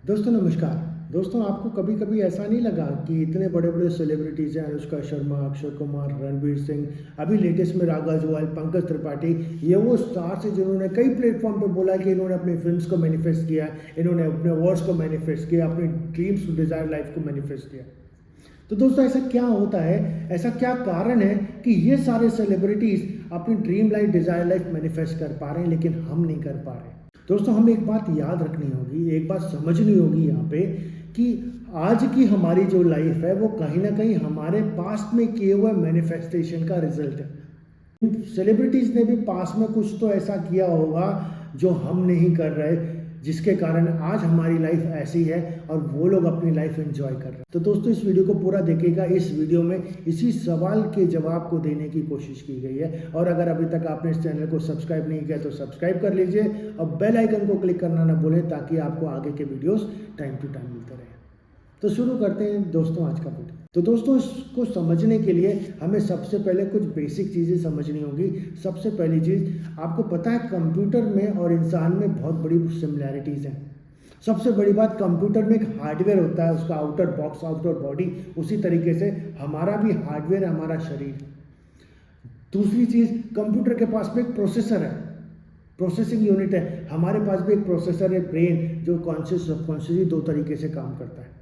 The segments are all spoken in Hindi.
दोस्तों नमस्कार। दोस्तों आपको कभी-कभी ऐसा नहीं लगा कि इतने बड़े-बड़े सेलिब्रिटीज़ हैं अनुष्का शर्मा, अक्षय कुमार, रणवीर सिंह, अभी लेटेस्ट में राघव जुआल, पंकज त्रिपाठी, ये वो स्टार्स हैं जिन्होंने कई प्लेटफ़ॉर्म पे बोला है कि इन्होंने अपनी फ़िल्म्स को मैनिफेस्ट किया है, इन्होंने अपने वर्ड्स को मैनिफेस्ट किया, अपनी ड्रीम्स, डिज़ायर लाइफ़ को मैनिफेस्ट किया। तो दोस्तों ऐसा क्या होता है, ऐसा क्या कारण है कि ये सारे सेलिब्रिटीज़ अपनी dream life, desire life manifest कर पा रहे हैं लेकिन हम नहीं कर पा रहे? दोस्तों हमें एक बात याद रखनी होगी, एक बात समझनी होगी यहाँ पे कि आज की हमारी जो लाइफ है वो कहीं ना कहीं हमारे पास्ट में किए हुए मैनिफेस्टेशन का रिजल्ट है। सेलिब्रिटीज ने भी पास्ट में कुछ तो ऐसा किया होगा जो हम नहीं कर रहे, जिसके कारण आज हमारी लाइफ ऐसी है और वो लोग अपनी लाइफ एंजॉय कर रहे हैं। तो दोस्तों इस वीडियो को पूरा देखिएगा। इस वीडियो में इसी सवाल के जवाब को देने की कोशिश की गई है और अगर अभी तक आपने इस चैनल को सब्सक्राइब नहीं किया तो सब्सक्राइब कर लीजिए और बेल आइकन को क्लिक करना ना भूलें ताकि आपको आगे के वीडियोस टाइम टू टाइम मिलते रहे। तो शुरू करते हैं दोस्तों आज का वीडियो। तो दोस्तों इसको समझने के लिए हमें सबसे पहले कुछ बेसिक चीज़ें समझनी होगी। सबसे पहली चीज़, आपको पता है कंप्यूटर में और इंसान में बहुत बड़ी सिमिलैरिटीज़ हैं। सबसे बड़ी बात, कंप्यूटर में एक हार्डवेयर होता है, उसका आउटर बॉक्स, आउटर बॉडी, उसी तरीके से हमारा भी हार्डवेयर है, हमारा शरीर। दूसरी चीज़, कंप्यूटर के पास में एक प्रोसेसर है, प्रोसेसिंग यूनिट है। हमारे पास भी एक प्रोसेसर है, ब्रेन, जो कॉन्शियस सबकॉन्शियसली दो तरीके से काम करता है।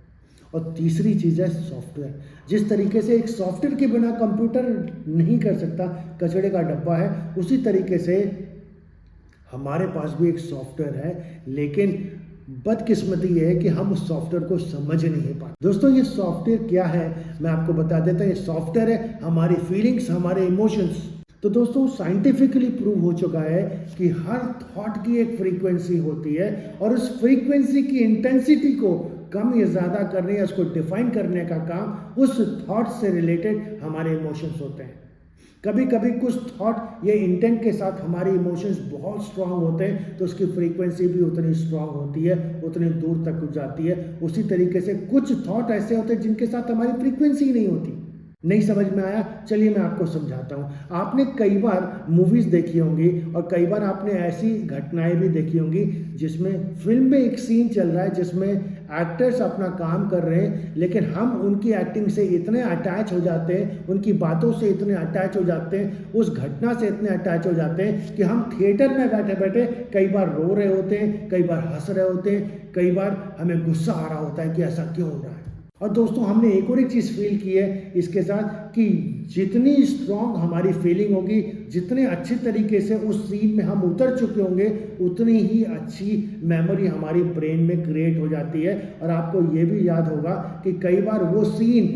और तीसरी चीज़ है सॉफ्टवेयर। जिस तरीके से एक सॉफ्टवेयर के बिना कंप्यूटर नहीं कर सकता, कचड़े का डब्बा है, उसी तरीके से हमारे पास भी एक सॉफ्टवेयर है, लेकिन बदकिस्मती ये है कि हम उस सॉफ्टवेयर को समझ नहीं पाते। दोस्तों ये सॉफ्टवेयर क्या है मैं आपको बता देता हूँ। ये सॉफ्टवेयर है हमारी फीलिंग्स, हमारे इमोशंस। तो दोस्तों साइंटिफिकली प्रूव हो चुका है कि हर थॉट की एक फ्रीक्वेंसी होती है और उस फ्रीक्वेंसी की इंटेंसिटी को कम या ज़्यादा करने या उसको डिफाइन करने का काम उस थॉट से रिलेटेड हमारे इमोशंस होते हैं। कभी कभी कुछ थॉट या इंटेंट के साथ हमारे इमोशंस बहुत स्ट्रांग होते हैं तो उसकी फ्रीक्वेंसी भी उतनी स्ट्रांग होती है, उतनी दूर तक जाती है। उसी तरीके से कुछ थॉट ऐसे होते हैं जिनके साथ हमारी फ्रीक्वेंसी नहीं होती। नहीं समझ में आया? चलिए मैं आपको समझाता हूँ। आपने कई बार मूवीज़ देखी होंगी और कई बार आपने ऐसी घटनाएं भी देखी होंगी जिसमें फिल्म में एक सीन चल रहा है जिसमें एक्टर्स अपना काम कर रहे हैं, लेकिन हम उनकी एक्टिंग से इतने अटैच हो जाते हैं, उनकी बातों से इतने अटैच हो जाते हैं, उस घटना से इतने अटैच हो जाते हैं कि हम थिएटर में बैठे बैठे कई बार रो रहे होते हैं, कई बार हंस रहे होते हैं, कई बार हमें गुस्सा आ रहा होता है कि ऐसा क्यों हो रहा है। और दोस्तों हमने एक और एक चीज़ फील की है इसके साथ कि जितनी स्ट्रांग हमारी फीलिंग होगी, जितने अच्छे तरीके से उस सीन में हम उतर चुके होंगे, उतनी ही अच्छी मेमोरी हमारी ब्रेन में क्रिएट हो जाती है। और आपको ये भी याद होगा कि कई बार वो सीन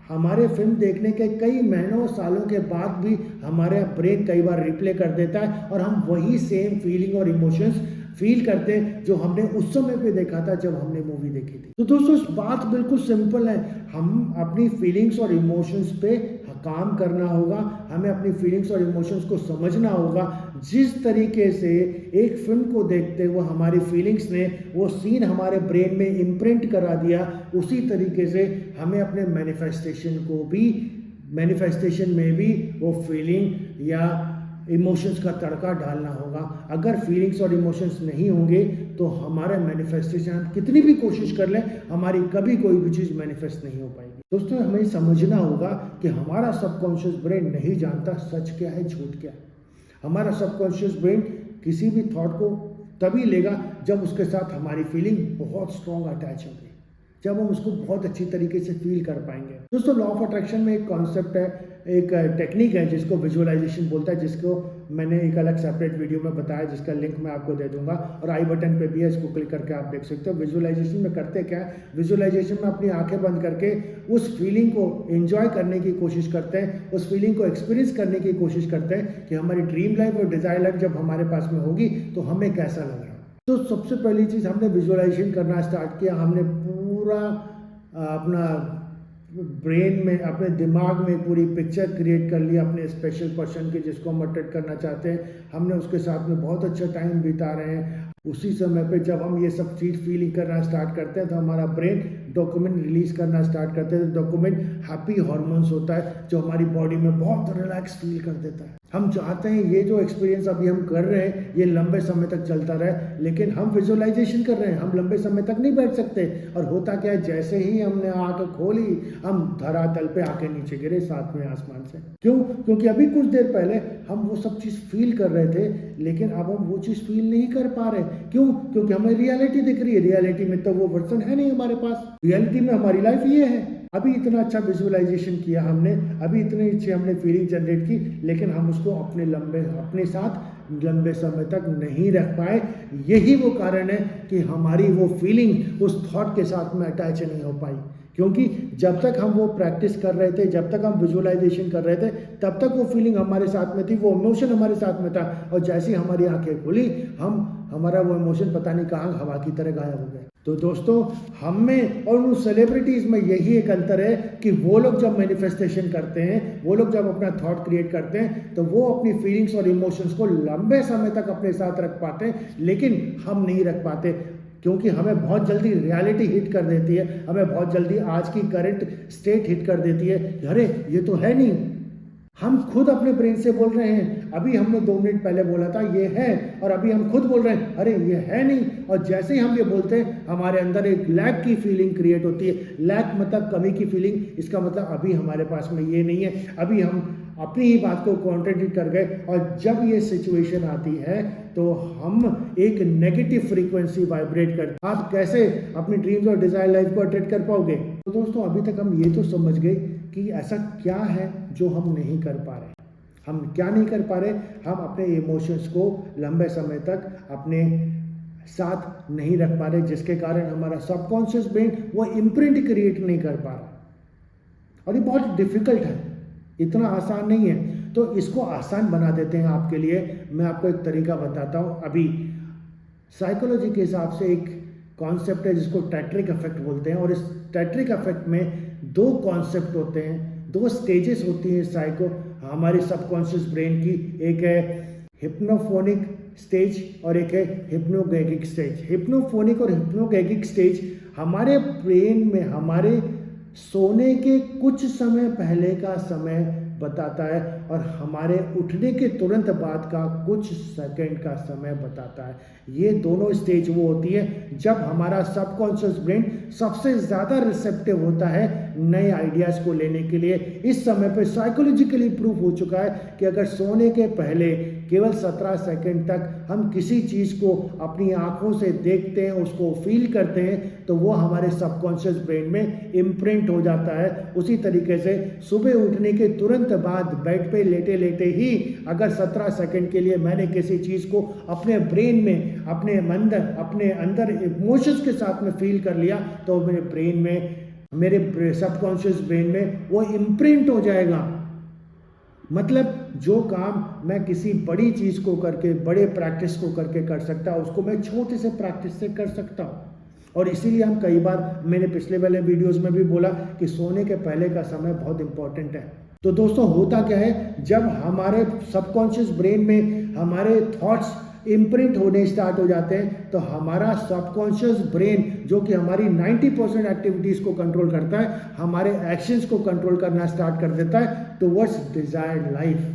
हमारे फिल्म देखने के कई महीनों सालों के बाद भी हमारे ब्रेन कई बार रिप्ले कर देता है और हम वही सेम फीलिंग और इमोशंस फील करते हैं जो हमने उस समय पे देखा था जब हमने मूवी देखी थी। तो दोस्तों बात बिल्कुल सिंपल है, हम अपनी फीलिंग्स और इमोशंस पे काम करना होगा, हमें अपनी फीलिंग्स और इमोशंस को समझना होगा। जिस तरीके से एक फिल्म को देखते हुए हमारी फीलिंग्स ने वो सीन हमारे ब्रेन में इम्प्रिंट करा दिया, उसी तरीके से हमें अपने मैनिफेस्टेशन में भी वो फीलिंग या इमोशंस का तड़का डालना होगा। अगर फीलिंग्स और इमोशंस नहीं होंगे तो हमारा मैनिफेस्टेशन, हम कितनी भी कोशिश कर लें, हमारी कभी कोई भी चीज़ मैनिफेस्ट नहीं हो पाएगी। दोस्तों हमें समझना होगा कि हमारा सबकॉन्शियस ब्रेन नहीं जानता सच क्या है, झूठ क्या है। हमारा सबकॉन्शियस ब्रेन किसी भी थॉट को तभी लेगा जब उसके साथ हमारी फीलिंग बहुत स्ट्रॉन्ग अटैच होगी, जब हम उसको बहुत अच्छी तरीके से फील कर पाएंगे। दोस्तों लॉ ऑफ अट्रैक्शन में एक कॉन्सेप्ट है, एक टेक्निक है जिसको विजुअलाइजेशन बोलता है, जिसको मैंने एक अलग सेपरेट वीडियो में बताया जिसका लिंक मैं आपको दे दूंगा और आई बटन पे भी है, इसको क्लिक करके आप देख सकते हो। विजुअलाइजेशन में करते क्या है, विजुअलाइजेशन में अपनी आंखें बंद करके उस फीलिंग को एंजॉय करने की कोशिश करते हैं, उस फीलिंग को एक्सपीरियंस करने की कोशिश करते हैं कि हमारी ड्रीम लाइफ और डिजायर लाइफ जब हमारे पास में होगी तो हमें कैसा लग रहा है। तो सबसे पहली चीज़, हमने विजुअलाइजेशन करना स्टार्ट किया, हमने पूरा अपना ब्रेन में, अपने दिमाग में पूरी पिक्चर क्रिएट कर ली अपने स्पेशल पर्सन की जिसको हम अट्रैक्ट करना चाहते हैं। हमने उसके साथ में बहुत अच्छा टाइम बिता रहे हैं। उसी समय पे जब हम ये सब चीज़ फीलिंग करना स्टार्ट करते हैं तो हमारा ब्रेन डोपामिन रिलीज करना स्टार्ट करते हैं। डोपामिन हैप्पी हार्मोन्स होता है जो हमारी बॉडी में बहुत रिलैक्स फील कर देता है। हम चाहते हैं ये जो एक्सपीरियंस अभी हम कर रहे हैं ये लंबे समय तक चलता रहे, लेकिन हम विजुअलाइजेशन कर रहे हैं, हम लंबे समय तक नहीं बैठ सकते। और होता क्या है, जैसे ही हमने आंख खोली हम धरातल पे आके नीचे गिरे सातवें आसमान से। क्यों? क्योंकि अभी कुछ देर पहले हम वो सब चीज़ फील कर रहे थे, लेकिन अब हम वो चीज़ फील नहीं कर पा रहे। क्यों? क्योंकि हमें रियलिटी दिख रही है, रियलिटी में तो वो वर्जन है नहीं हमारे पास। रियलिटी में हमारी लाइफ ये है। अभी इतना अच्छा विजुअलाइजेशन किया हमने, अभी इतनी अच्छी हमने फीलिंग जनरेट की, लेकिन हम उसको अपने साथ लंबे समय तक नहीं रख पाए। यही वो कारण है कि हमारी वो फीलिंग उस थॉट के साथ में अटैच नहीं हो पाई। क्योंकि जब तक हम वो प्रैक्टिस कर रहे थे, जब तक हम विजुअलाइजेशन कर रहे थे, तब तक वो फीलिंग हमारे साथ में थी, वो इमोशन हमारे साथ में था। और जैसे ही हमारी आंखें खुली, हमारा वो इमोशन पता नहीं कहाँ हवा की तरह गायब हो गया। तो दोस्तों, हम में और उन सेलिब्रिटीज़ में यही एक अंतर है कि वो लोग जब मैनिफेस्टेशन करते हैं, वो लोग जब अपना थॉट क्रिएट करते हैं, तो वो अपनी फीलिंग्स और इमोशंस को लंबे समय तक अपने साथ रख पाते हैं, लेकिन हम नहीं रख पाते। क्योंकि हमें बहुत जल्दी रियलिटी हिट कर देती है, हमें बहुत जल्दी आज की करंट स्टेट हिट कर देती है। अरे ये तो है नहीं। हम खुद अपने ब्रेन से बोल रहे हैं, अभी हमने 2 मिनट पहले बोला था ये है, और अभी हम खुद बोल रहे हैं अरे ये है नहीं। और जैसे ही हम ये बोलते हैं, हमारे अंदर एक लैक की फीलिंग क्रिएट होती है। लैक मतलब कमी की फीलिंग। इसका मतलब अभी हमारे पास में ये नहीं है, अभी हम अपनी ही बात को कॉन्ट्रडिक्ट कर गए। और जब ये सिचुएशन आती है तो हम एक नेगेटिव फ्रीक्वेंसी वाइब्रेट करते। आप कैसे अपनी ड्रीम्स और डिजायर लाइफ को अट्रैक्ट कर पाओगे? तो दोस्तों, अभी तक हम ये तो समझ गए कि ऐसा क्या है जो हम नहीं कर पा रहे। हम क्या नहीं कर पा रहे? हम अपने इमोशंस को लंबे समय तक अपने साथ नहीं रख पा रहे, जिसके कारण हमारा सबकॉन्शियस ब्रेन वो इम्प्रिंट क्रिएट नहीं कर पा रहा। और ये बहुत डिफिकल्ट है, इतना आसान नहीं है। तो इसको आसान बना देते हैं आपके लिए। मैं आपको एक तरीका बताता हूँ। अभी साइकोलॉजी के हिसाब से एक कॉन्सेप्ट है जिसको टेट्रिक इफेक्ट बोलते हैं, और इस टेट्रिक इफेक्ट में 2 कॉन्सेप्ट होते हैं, 2 स्टेजेस होती हैं हमारे सबकॉन्शियस ब्रेन की। एक है हिप्नोफोनिक स्टेज और एक है हिप्नोगैगिक स्टेज। हिप्नोफोनिक और हिप्नोगैगिक स्टेज हमारे ब्रेन में हमारे सोने के कुछ समय पहले का समय बताता है, और हमारे उठने के तुरंत बाद का कुछ सेकंड का समय बताता है। ये दोनों स्टेज वो होती है जब हमारा सबकॉन्शियस ब्रेन सबसे ज़्यादा रिसेप्टिव होता है नए आइडियाज़ को लेने के लिए। इस समय पे साइकोलॉजिकली प्रूफ हो चुका है कि अगर सोने के पहले केवल 17 सेकंड तक हम किसी चीज़ को अपनी आंखों से देखते हैं, उसको फील करते हैं, तो वो हमारे सबकॉन्शियस ब्रेन में इम्प्रिंट हो जाता है। उसी तरीके से सुबह उठने के तुरंत बाद बेड पे लेटे लेटे ही अगर 17 सेकंड के लिए मैंने किसी चीज़ को अपने ब्रेन में, अपने अंदर इमोशंस के साथ में फील कर लिया, तो मेरे ब्रेन में, मेरे सबकॉन्शियस ब्रेन में वो इम्प्रिंट हो जाएगा। मतलब जो काम मैं किसी बड़ी चीज़ को करके, बड़े प्रैक्टिस को करके कर सकता, उसको मैं छोटे से प्रैक्टिस से कर सकता हूँ। और इसीलिए हम कई बार, मैंने पिछले वाले वीडियोस में भी बोला कि सोने के पहले का समय बहुत इंपॉर्टेंट है। तो दोस्तों, होता क्या है, जब हमारे सबकॉन्शियस ब्रेन में हमारे थॉट्स इम्प्रिंट होने स्टार्ट हो जाते हैं, तो हमारा सबकॉन्शियस ब्रेन, जो कि हमारी 90% एक्टिविटीज़ को कंट्रोल करता है, हमारे एक्शंस को कंट्रोल करना स्टार्ट कर देता है टुवर्ड्स डिजायर्ड लाइफ।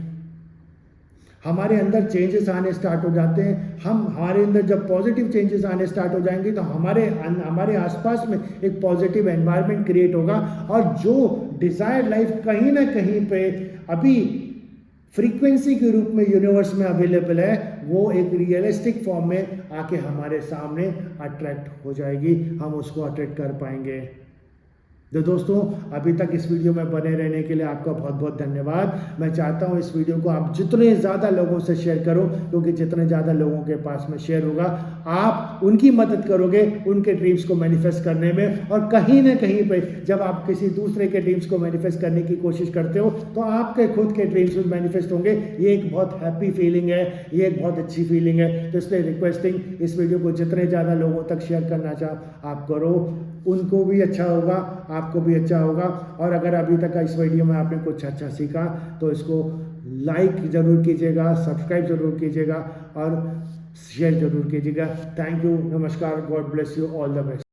हमारे अंदर चेंजेस आने स्टार्ट हो जाते हैं। हमारे अंदर जब पॉजिटिव चेंजेस आने स्टार्ट हो जाएंगे, तो हमारे आसपास में एक पॉजिटिव एनवायरनमेंट क्रिएट होगा, और जो डिजायर्ड लाइफ कहीं ना कहीं पे अभी फ्रीक्वेंसी के रूप में यूनिवर्स में अवेलेबल है, वो एक रियलिस्टिक फॉर्म में आके हमारे सामने अट्रैक्ट हो जाएगी, हम उसको अट्रैक्ट कर पाएंगे। तो दोस्तों, अभी तक इस वीडियो में बने रहने के लिए आपका बहुत बहुत धन्यवाद। मैं चाहता हूं इस वीडियो को आप जितने ज़्यादा लोगों से शेयर करो, क्योंकि जितने ज़्यादा लोगों के पास में शेयर होगा, आप उनकी मदद करोगे उनके ड्रीम्स को मैनिफेस्ट करने में। और कहीं ना कहीं पे जब आप किसी दूसरे के ड्रीम्स को मैनिफेस्ट करने की कोशिश करते हो, तो आपके खुद के ड्रीम्स भी मैनिफेस्ट होंगे। ये एक बहुत हैप्पी फीलिंग है, ये एक बहुत अच्छी फीलिंग है। तो इसलिए रिक्वेस्टिंग, इस वीडियो को जितने ज़्यादा लोगों तक शेयर करना चाहो आप करो, उनको भी अच्छा होगा, आपको भी अच्छा होगा। और अगर अभी तक इस वीडियो में आपने कुछ अच्छा सीखा, तो इसको लाइक ज़रूर कीजिएगा, सब्सक्राइब ज़रूर कीजिएगा और शेयर ज़रूर कीजिएगा। थैंक यू, नमस्कार, God bless you, all the best.